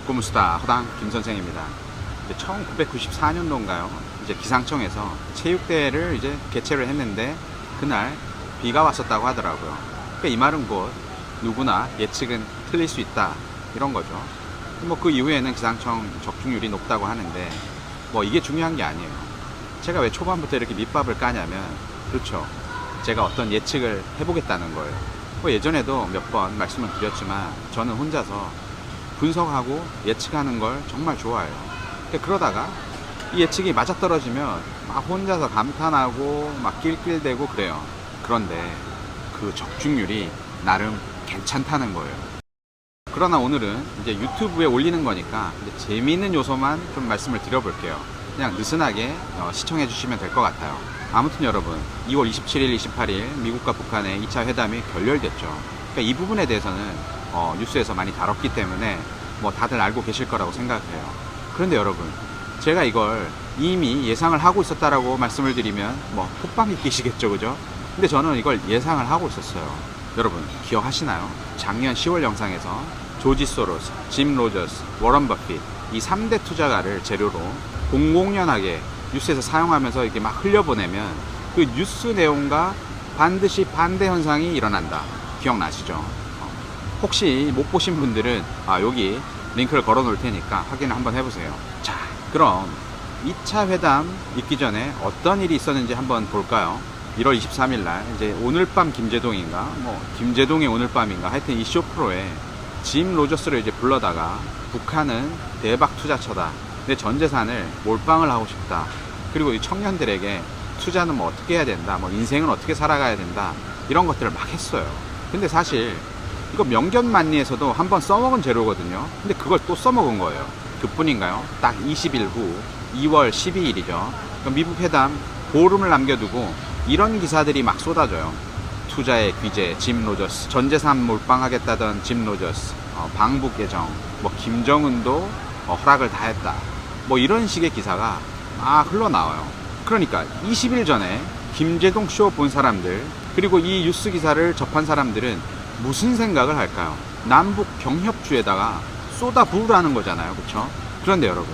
고무스타 허당 김 선생입니다. 1994년도인가요? 이제 기상청에서 체육대회를 이제 개최를 했는데 그날 비가 왔었다고 하더라고요. 그러니까 이 말은 곧 누구나 예측은 틀릴 수 있다 이런 거죠. 뭐 그 이후에는 기상청 적중률이 높다고 하는데 뭐 이게 중요한 게 아니에요. 제가 왜 초반부터 이렇게 밑밥을 까냐면 그렇죠. 제가 어떤 예측을 해보겠다는 거예요. 뭐 예전에도 몇 번 말씀을 드렸지만 저는 혼자서 분석하고 예측하는 걸 정말 좋아해요. 그러다가 이 예측이 맞아떨어지면 막 혼자서 감탄하고 막 낄낄대고 그래요. 그런데 그 적중률이 나름 괜찮다는 거예요. 그러나 오늘은 이제 유튜브에 올리는 거니까 이제 재미있는 요소만 좀 말씀을 드려볼게요. 그냥 느슨하게 시청해 주시면 될 것 같아요. 아무튼 여러분 2월 27일, 28일 미국과 북한의 2차 회담이 결렬됐죠. 그러니까 이 부분에 대해서는 뉴스에서 많이 다뤘기 때문에 뭐 다들 알고 계실 거라고 생각해요. 그런데 여러분 제가 이걸 이미 예상을 하고 있었다라고 말씀을 드리면 뭐 콧방귀 끼시겠죠, 그죠? 근데 저는 이걸 예상을 하고 있었어요. 여러분 기억하시나요? 작년 10월 영상에서 조지 소로스, 짐 로저스, 워런 버핏 이 3대 투자가를 재료로 공공연하게 뉴스에서 사용하면서 이렇게 막 흘려보내면 그 뉴스 내용과 반드시 반대 현상이 일어난다. 기억나시죠? 혹시 못 보신 분들은 여기 링크를 걸어 놓을 테니까 확인을 한번 해보세요. 자, 그럼 2차 회담 있기 전에 어떤 일이 있었는지 한번 볼까요? 1월 23일 날 이제 오늘 밤 김제동인가 뭐 김제동의 오늘 밤인가 하여튼 이 쇼프로에 짐 로저스를 이제 불러다가 북한은 대박 투자처다. 내 전 재산을 몰빵을 하고 싶다. 그리고 이 청년들에게 투자는 뭐 어떻게 해야 된다. 뭐 인생은 어떻게 살아가야 된다. 이런 것들을 막 했어요. 근데 사실 이거 명견만리에서도 한번 써먹은 재료거든요. 근데 그걸 또 써먹은 거예요. 그뿐인가요? 딱 20일 후 2월 12일이죠. 미국 회담 보름을 남겨두고 이런 기사들이 막 쏟아져요. 투자의 귀재 짐 로저스, 전재산 몰빵하겠다던 짐 로저스, 방북 예정, 뭐 김정은도 허락을 다 했다. 뭐 이런 식의 기사가 막 흘러나와요. 그러니까 20일 전에 김제동 쇼 본 사람들 그리고 이 뉴스 기사를 접한 사람들은 무슨 생각을 할까요? 남북 경협주에다가 쏟아 부으라는 거잖아요. 그렇죠? 그런데 여러분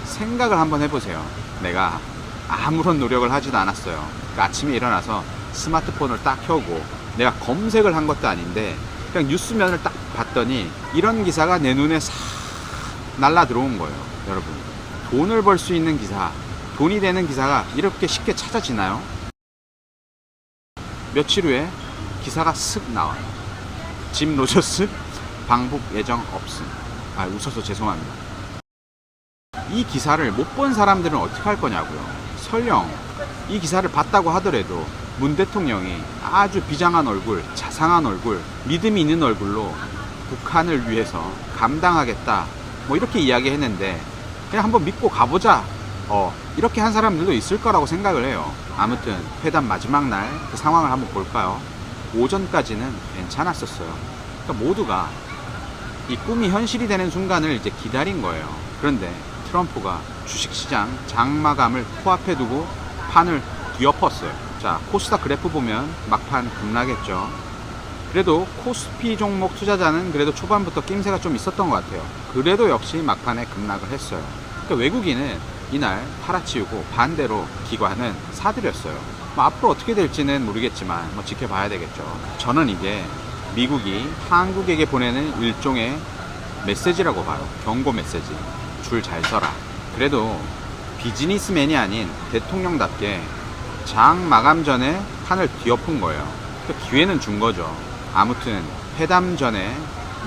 생각을 한번 해보세요. 내가 아무런 노력을 하지도 않았어요. 그러니까 아침에 일어나서 스마트폰을 딱 켜고 내가 검색을 한 것도 아닌데 그냥 뉴스면을 딱 봤더니 이런 기사가 내 눈에 싹 날라 들어온 거예요. 여러분 돈을 벌 수 있는 기사, 돈이 되는 기사가 이렇게 쉽게 찾아지나요? 며칠 후에 기사가 쓱 나와요. 짐 로저스 방북 예정 없음. 웃어서 죄송합니다. 이 기사를 못 본 사람들은 어떻게 할 거냐고요. 설령 이 기사를 봤다고 하더라도 문 대통령이 아주 비장한 얼굴, 자상한 얼굴, 믿음이 있는 얼굴로 북한을 위해서 감당하겠다 뭐 이렇게 이야기했는데 그냥 한번 믿고 가보자 이렇게 한 사람들도 있을 거라고 생각을 해요. 아무튼 회담 마지막 날 그 상황을 한번 볼까요? 오전까지는 괜찮았었어요. 그러니까 모두가 이 꿈이 현실이 되는 순간을 이제 기다린 거예요. 그런데 트럼프가 주식시장 장마감을 코앞에 두고 판을 뒤엎었어요. 자, 코스닥 그래프 보면 막판 급락했죠. 그래도 코스피 종목 투자자는 그래도 초반부터 낌새가 좀 있었던 것 같아요. 그래도 역시 막판에 급락을 했어요. 그러니까 외국인은 이날 팔아치우고 반대로 기관은 사들였어요. 뭐 앞으로 어떻게 될지는 모르겠지만 뭐 지켜봐야 되겠죠. 저는 이게 미국이 한국에게 보내는 일종의 메시지라고 봐요. 경고 메시지. 줄 잘 서라. 그래도 비즈니스맨이 아닌 대통령답게 장 마감 전에 판을 뒤엎은 거예요. 그러니까 기회는 준 거죠. 아무튼 회담 전에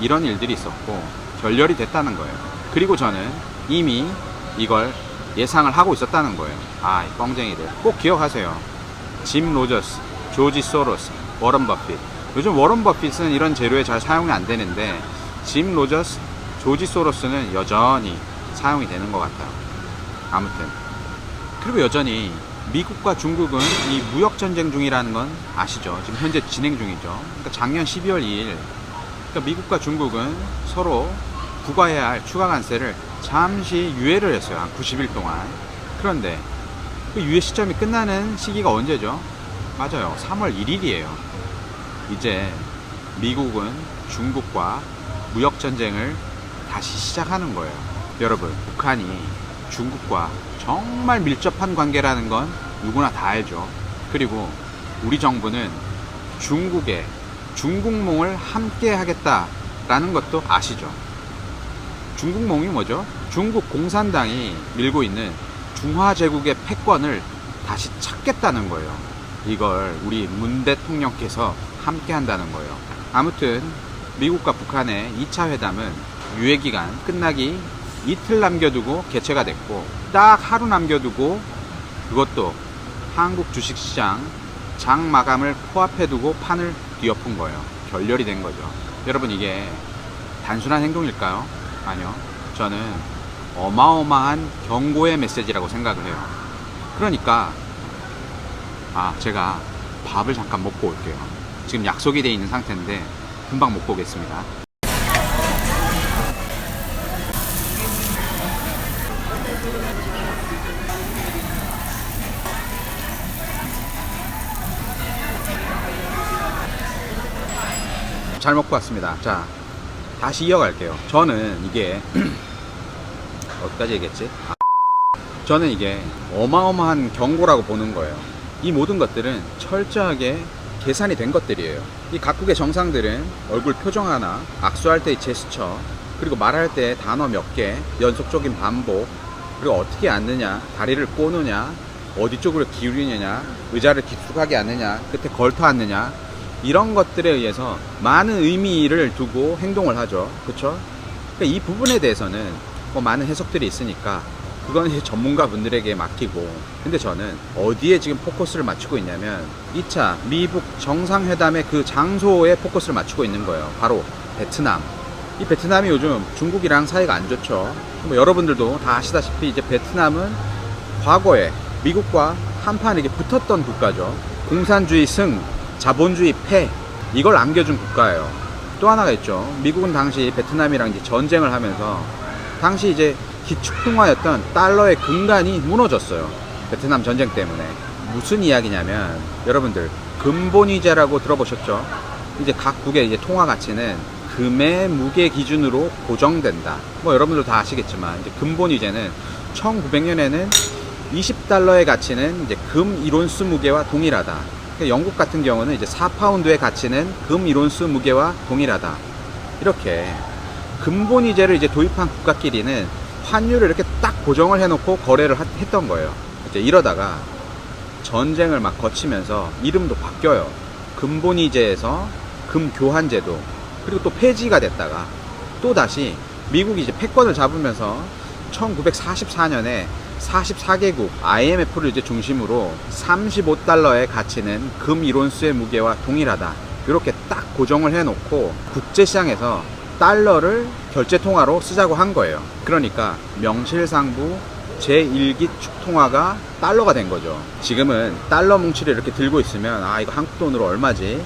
이런 일들이 있었고 결렬이 됐다는 거예요. 그리고 저는 이미 이걸 예상을 하고 있었다는 거예요. 이 뻥쟁이들 꼭 기억하세요. 짐 로저스, 조지 소로스, 워런 버핏. 요즘 워런 버핏은 이런 재료에 잘 사용이 안 되는데 짐 로저스, 조지 소로스는 여전히 사용이 되는 것 같아요. 아무튼 그리고 여전히 미국과 중국은 이 무역전쟁 중이라는 건 아시죠? 지금 현재 진행 중이죠. 그러니까 작년 12월 2일 그러니까 미국과 중국은 서로 부과해야 할 추가 관세를 잠시 유예를 했어요. 한 90일 동안. 그런데 그 유예 시점이 끝나는 시기가 언제죠? 맞아요. 3월 1일이에요. 이제 미국은 중국과 무역전쟁을 다시 시작하는 거예요. 여러분, 북한이 중국과 정말 밀접한 관계라는 건 누구나 다 알죠. 그리고 우리 정부는 중국의 중국몽을 함께 하겠다라는 것도 아시죠. 중국몽이 뭐죠? 중국 공산당이 밀고 있는 중화제국의 패권을 다시 찾겠다는 거예요. 이걸 우리 문 대통령께서 함께 한다는 거예요. 아무튼 미국과 북한의 2차 회담은 유예기간 끝나기 이틀 남겨두고 개최가 됐고, 딱 하루 남겨두고 그것도 한국 주식시장 장 마감을 코앞에 두고 판을 뒤엎은 거예요. 결렬이 된 거죠. 여러분, 이게 단순한 행동일까요? 아니요. 저는 어마어마한 경고의 메시지라고 생각을 해요. 그러니까 제가 밥을 잠깐 먹고 올게요. 지금 약속이 돼 있는 상태인데 금방 먹고 오겠습니다. 잘 먹고 왔습니다. 자, 다시 이어갈게요. 저는 이게 어디까지 얘기했지? 저는 이게 어마어마한 경고라고 보는 거예요. 이 모든 것들은 철저하게 계산이 된 것들이에요. 이 각국의 정상들은 얼굴 표정 하나, 악수할 때의 제스처, 그리고 말할 때 단어 몇 개, 연속적인 반복, 그리고 어떻게 앉느냐, 다리를 꼬느냐, 어디 쪽으로 기울이느냐, 의자를 깊숙하게 앉느냐, 끝에 걸터 앉느냐, 이런 것들에 의해서 많은 의미를 두고 행동을 하죠. 그쵸? 그러니까 이 부분에 대해서는 많은 해석들이 있으니까 그건 이제 전문가 분들에게 맡기고, 근데 저는 어디에 지금 포커스를 맞추고 있냐면 2차 미북 정상회담의 그 장소에 포커스를 맞추고 있는 거예요. 바로 베트남. 이 베트남이 요즘 중국이랑 사이가 안 좋죠. 여러분들도 다 아시다시피 이제 베트남은 과거에 미국과 한판 이렇게 붙었던 국가죠. 공산주의 승, 자본주의 패, 이걸 안겨준 국가예요. 또 하나가 있죠. 미국은 당시 베트남이랑 이제 전쟁을 하면서 당시 이제 기축통화였던 달러의 근간이 무너졌어요. 베트남 전쟁 때문에. 무슨 이야기냐면, 여러분들 근본위제라고 들어보셨죠? 이제 각국의 이제 통화 가치는 금의 무게 기준으로 고정된다. 여러분들 다 아시겠지만 이제 근본위제는 1900년에는 20달러의 가치는 이제 금 1온스 무게와 동일하다. 그러니까 영국 같은 경우는 이제 4파운드의 가치는 금 1온스 무게와 동일하다. 이렇게 근본위제를 이제 도입한 국가끼리는 환율을 이렇게 딱 고정을 해놓고 거래를 했던 거예요. 이제 이러다가 전쟁을 막 거치면서 이름도 바뀌어요. 근본위제에서 금교환제도, 그리고 또 폐지가 됐다가 또 다시 미국이 이제 패권을 잡으면서 1944년에 44개국 IMF를 이제 중심으로 35달러의 가치는 금 1온스의 무게와 동일하다. 이렇게 딱 고정을 해놓고 국제시장에서 달러를 결제통화로 쓰자고 한 거예요. 그러니까 명실상부 제1기 축통화가 달러가 된 거죠. 지금은 달러 뭉치를 이렇게 들고 있으면 이거 한국 돈으로 얼마지?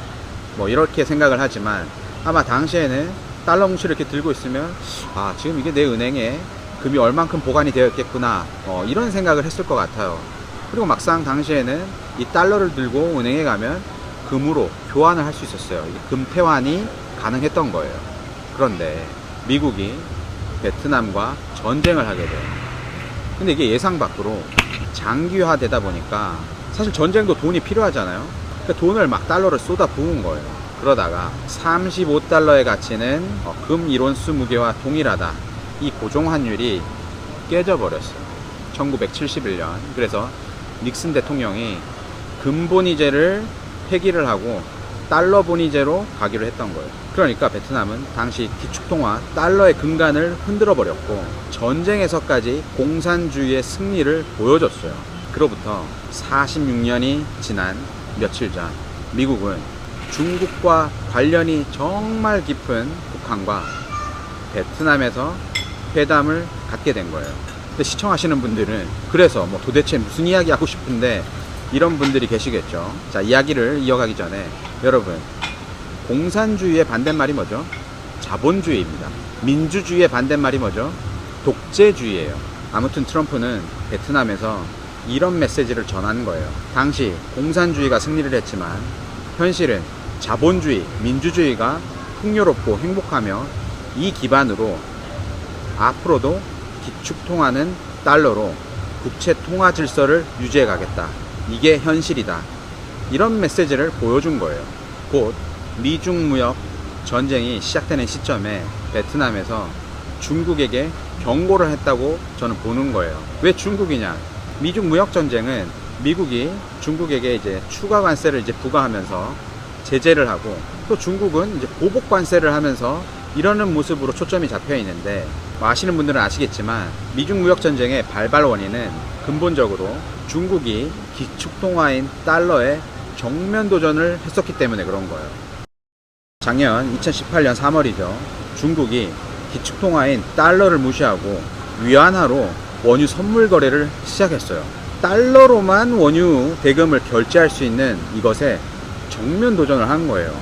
이렇게 생각을 하지만 아마 당시에는 달러 뭉치를 이렇게 들고 있으면 지금 이게 내 은행에 금이 얼만큼 보관이 되어 있겠구나, 이런 생각을 했을 것 같아요. 그리고 막상 당시에는 이 달러를 들고 은행에 가면 금으로 교환을 할 수 있었어요. 금태환이 가능했던 거예요. 그런데 미국이 베트남과 전쟁을 하게 돼요. 근데 이게 예상 밖으로 장기화 되다 보니까 사실 전쟁도 돈이 필요하잖아요. 그러니까 돈을 막 달러를 쏟아 부은 거예요. 그러다가 35달러의 가치는 금 1온스 무게와 동일하다. 이 고정환율이 깨져버렸어요. 1971년. 그래서 닉슨 대통령이 금본위제를 폐기를 하고 달러 본위제로 가기로 했던 거예요. 그러니까 베트남은 당시 기축통화 달러의 근간을 흔들어 버렸고 전쟁에서까지 공산주의의 승리를 보여줬어요. 그로부터 46년이 지난 며칠 전, 미국은 중국과 관련이 정말 깊은 북한과 베트남에서 회담을 갖게 된 거예요. 근데 시청하시는 분들은 그래서 도대체 무슨 이야기 하고 싶은데 이런 분들이 계시겠죠. 자, 이야기를 이어가기 전에 여러분, 공산주의의 반대말이 뭐죠? 자본주의입니다. 민주주의의 반대말이 뭐죠? 독재주의예요. 아무튼 트럼프는 베트남에서 이런 메시지를 전하는 거예요. 당시 공산주의가 승리를 했지만 현실은 자본주의, 민주주의가 풍요롭고 행복하며 이 기반으로 앞으로도 기축통화는 달러로 국채 통화 질서를 유지해 가겠다. 이게 현실이다. 이런 메시지를 보여준 거예요. 곧 미중 무역 전쟁이 시작되는 시점에 베트남에서 중국에게 경고를 했다고 저는 보는 거예요. 왜 중국이냐? 미중 무역 전쟁은 미국이 중국에게 이제 추가 관세를 이제 부과하면서 제재를 하고, 또 중국은 이제 보복 관세를 하면서 이러는 모습으로 초점이 잡혀 있는데, 아시는 분들은 아시겠지만 미중 무역 전쟁의 발발 원인은 근본적으로 중국이 기축통화인 달러에 정면 도전을 했었기 때문에 그런 거예요. 작년 2018년 3월이죠. 중국이 기축통화인 달러를 무시하고 위안화로 원유 선물 거래를 시작했어요. 달러로만 원유 대금을 결제할 수 있는 이것에 정면 도전을 한 거예요.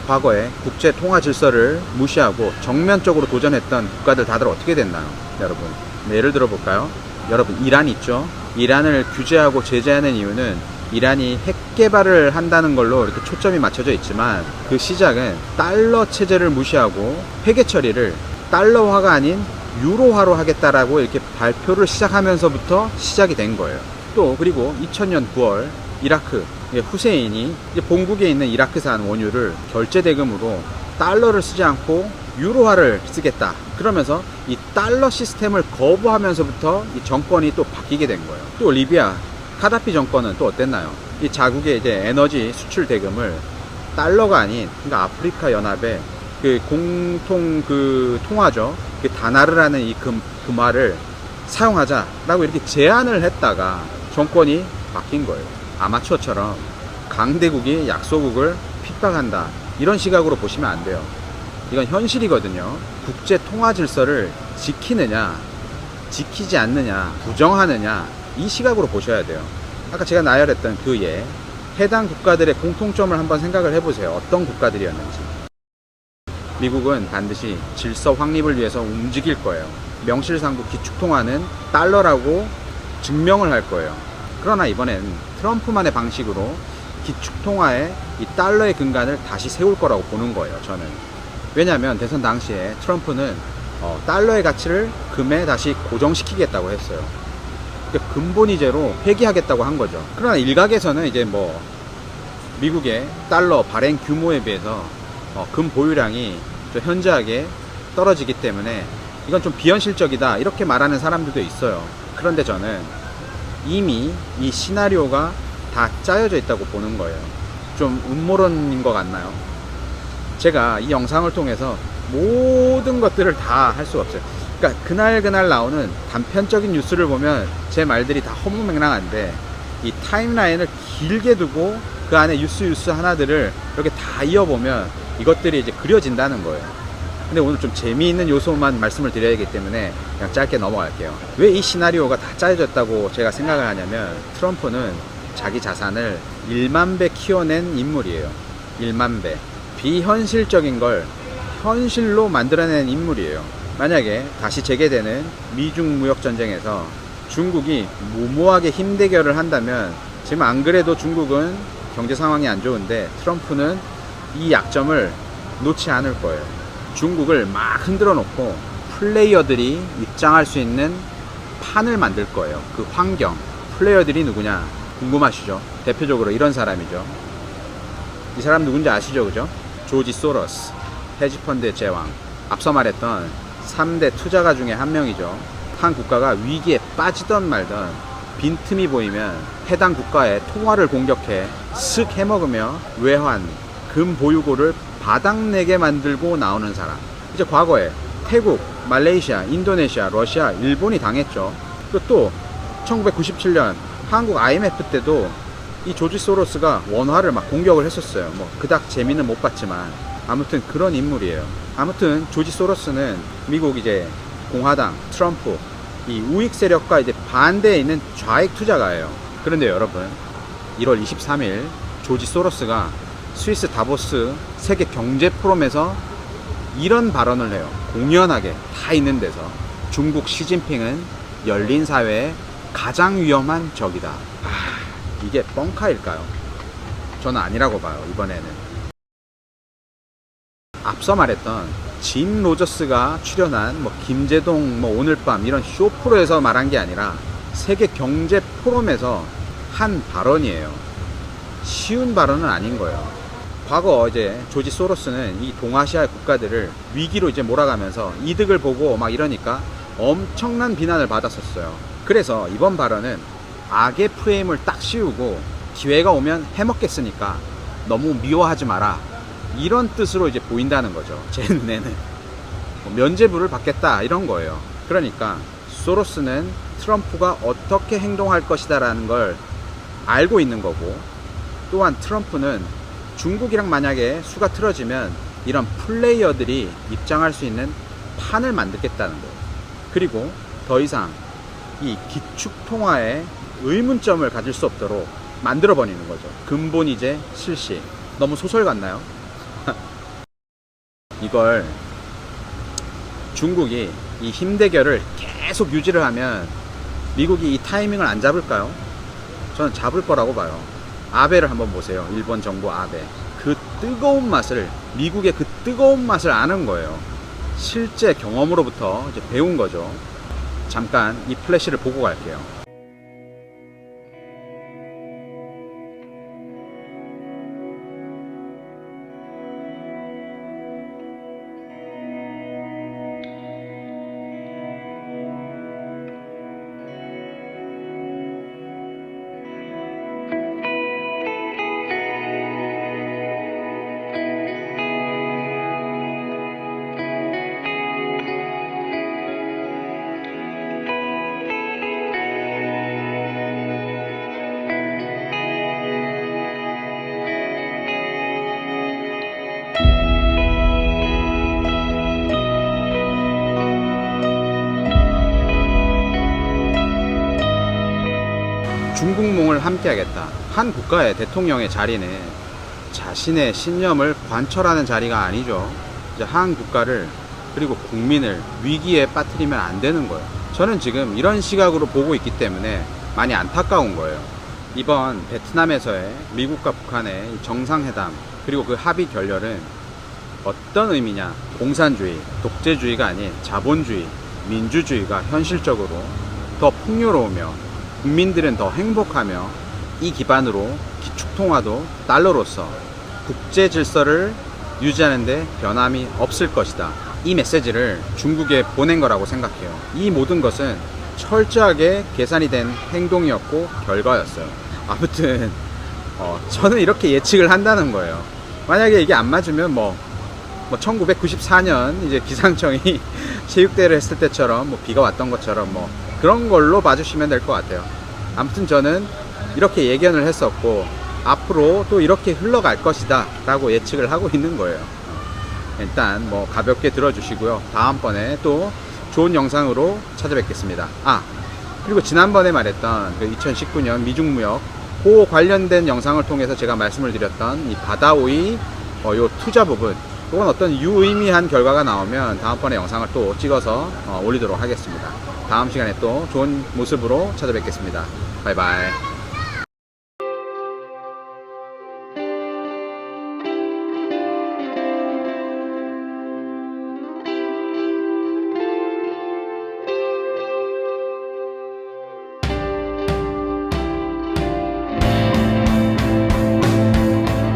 과거에 국제 통화 질서를 무시하고 정면적으로 도전했던 국가들 다들 어떻게 됐나요, 여러분? 예를 들어 볼까요? 여러분, 이란 있죠? 이란을 규제하고 제재하는 이유는 이란이 핵 개발을 한다는 걸로 이렇게 초점이 맞춰져 있지만, 그 시작은 달러 체제를 무시하고 회계 처리를 달러화가 아닌 유로화로 하겠다라고 이렇게 발표를 시작하면서부터 시작이 된 거예요. 또 그리고 2000년 9월 이라크 후세인이 이제 본국에 있는 이라크산 원유를 결제 대금으로 달러를 쓰지 않고 유로화를 쓰겠다. 그러면서 이 달러 시스템을 거부하면서부터 이 정권이 또 바뀌게 된 거예요. 또 리비아 카다피 정권은 또 어땠나요? 이 자국의 이제 에너지 수출 대금을 달러가 아닌, 그러니까 아프리카 연합의 그 공통 그 통화죠. 그 다나르라는 이 금화를 사용하자라고 이렇게 제안을 했다가 정권이 바뀐 거예요. 아마추어처럼 강대국이 약소국을 핍박한다, 이런 시각으로 보시면 안 돼요. 이건 현실이거든요. 국제 통화 질서를 지키느냐 지키지 않느냐, 부정하느냐, 이 시각으로 보셔야 돼요. 아까 제가 나열했던 그 예, 해당 국가들의 공통점을 한번 생각을 해보세요. 어떤 국가들이었는지. 미국은 반드시 질서 확립을 위해서 움직일 거예요. 명실상부 기축통화는 달러라고 증명을 할 거예요. 그러나 이번엔 트럼프만의 방식으로 기축통화에 이 달러의 근간을 다시 세울 거라고 보는 거예요, 저는. 왜냐하면 대선 당시에 트럼프는 달러의 가치를 금에 다시 고정시키겠다고 했어요. 그러니까 근본이제로 회귀하겠다고 한 거죠. 그러나 일각에서는 이제 뭐 미국의 달러 발행 규모에 비해서 금 보유량이 좀 현저하게 떨어지기 때문에 이건 좀 비현실적이다, 이렇게 말하는 사람들도 있어요. 그런데 저는 이미 이 시나리오가 다 짜여져 있다고 보는 거예요. 좀 음모론인 것 같나요? 제가 이 영상을 통해서 모든 것들을 다 할 수가 없어요. 그러니까 그날 나오는 단편적인 뉴스를 보면 제 말들이 다 허무맹랑한데, 이 타임라인을 길게 두고 그 안에 뉴스 하나들을 이렇게 다 이어보면 이것들이 이제 그려진다는 거예요. 근데 오늘 좀 재미있는 요소만 말씀을 드려야 하기 때문에 그냥 짧게 넘어갈게요. 왜 이 시나리오가 다 짜여졌다고 제가 생각을 하냐면, 트럼프는 자기 자산을 1만 배 키워낸 인물이에요. 1만 배. 비현실적인 걸 현실로 만들어낸 인물이에요. 만약에 다시 재개되는 미중 무역 전쟁에서 중국이 무모하게 힘대결을 한다면, 지금 안 그래도 중국은 경제 상황이 안 좋은데 트럼프는 이 약점을 놓지 않을 거예요. 중국을 막 흔들어 놓고 플레이어들이 입장할 수 있는 판을 만들 거예요. 그 환경. 플레이어들이 누구냐 궁금하시죠? 대표적으로 이런 사람이죠. 이 사람 누군지 아시죠? 그죠? 조지 소로스, 헤지펀드의 제왕. 앞서 말했던 3대 투자가 중에 한 명이죠. 한 국가가 위기에 빠지던 말던 빈틈이 보이면 해당 국가의 통화를 공격해 쓱 해먹으며 외환, 금 보유고를 바닥내게 만들고 나오는 사람. 이제 과거에 태국, 말레이시아, 인도네시아, 러시아, 일본이 당했죠. 또 1997년 한국 IMF 때도 이 조지 소로스가 원화를 막 공격을 했었어요. 뭐 그닥 재미는 못 봤지만 아무튼 그런 인물이에요. 아무튼 조지 소로스는 미국 이제 공화당, 트럼프, 이 우익 세력과 이제 반대에 있는 좌익 투자가예요. 그런데 여러분, 1월 23일 조지 소로스가 스위스 다보스 세계 경제 포럼에서 이런 발언을 해요. 공연하게 다 있는 데서. 중국 시진핑은 열린 사회의 가장 위험한 적이다. 이게 뻥카일까요? 저는 아니라고 봐요, 이번에는. 앞서 말했던 짐 로저스가 출연한 뭐 김제동 뭐 오늘 밤 이런 쇼프로에서 말한 게 아니라 세계 경제 포럼에서 한 발언이에요. 쉬운 발언은 아닌 거예요. 과거 이제 조지 소로스는 이 동아시아 국가들을 위기로 이제 몰아가면서 이득을 보고 막 이러니까 엄청난 비난을 받았었어요. 그래서 이번 발언은 악의 프레임을 딱 씌우고 기회가 오면 해먹겠으니까 너무 미워하지 마라, 이런 뜻으로 이제 보인다는 거죠. 제 눈에는 뭐 면죄부를 받겠다 이런 거예요. 그러니까 소로스는 트럼프가 어떻게 행동할 것이다 라는 걸 알고 있는 거고, 또한 트럼프는 중국이랑 만약에 수가 틀어지면 이런 플레이어들이 입장할 수 있는 판을 만들겠다는 거예요. 그리고 더 이상 이 기축통화에 의문점을 가질 수 없도록 만들어버리는 거죠. 근본 이제 실시. 너무 소설 같나요? 이걸 중국이 이 힘대결을 계속 유지를 하면 미국이 이 타이밍을 안 잡을까요? 저는 잡을 거라고 봐요. 아베를 한번 보세요. 일본 정부 아베. 그 뜨거운 맛을, 미국의 그 뜨거운 맛을 아는 거예요. 실제 경험으로부터 이제 배운 거죠. 잠깐 이 플래시를 보고 갈게요. 중국몽을 함께하겠다. 한 국가의 대통령의 자리는 자신의 신념을 관철하는 자리가 아니죠. 이제 한 국가를 그리고 국민을 위기에 빠뜨리면 안 되는 거예요. 저는 지금 이런 시각으로 보고 있기 때문에 많이 안타까운 거예요. 이번 베트남에서의 미국과 북한의 정상회담 그리고 그 합의 결렬은 어떤 의미냐? 공산주의, 독재주의가 아닌 자본주의, 민주주의가 현실적으로 더 풍요로우며 국민들은 더 행복하며 이 기반으로 기축통화도 달러로서 국제 질서를 유지하는 데 변함이 없을 것이다. 이 메시지를 중국에 보낸 거라고 생각해요. 이 모든 것은 철저하게 계산이 된 행동이었고 결과였어요. 아무튼 저는 이렇게 예측을 한다는 거예요. 만약에 이게 안 맞으면 뭐 1994년 이제 기상청이 체육대회를 했을 때처럼 뭐 비가 왔던 것처럼 뭐 그런 걸로 봐주시면 될 것 같아요. 아무튼 저는 이렇게 예견을 했었고 앞으로 또 이렇게 흘러갈 것이다 라고 예측을 하고 있는 거예요. 일단 뭐 가볍게 들어주시고요. 다음번에 또 좋은 영상으로 찾아뵙겠습니다. 그리고 지난번에 말했던 그 2019년 미중무역 그 관련된 영상을 통해서 제가 말씀을 드렸던 이 바다오이 요 투자 부분, 그건 어떤 유의미한 결과가 나오면 다음번에 영상을 또 찍어서 올리도록 하겠습니다. 다음 시간에 또 좋은 모습으로 찾아뵙겠습니다. 바이바이.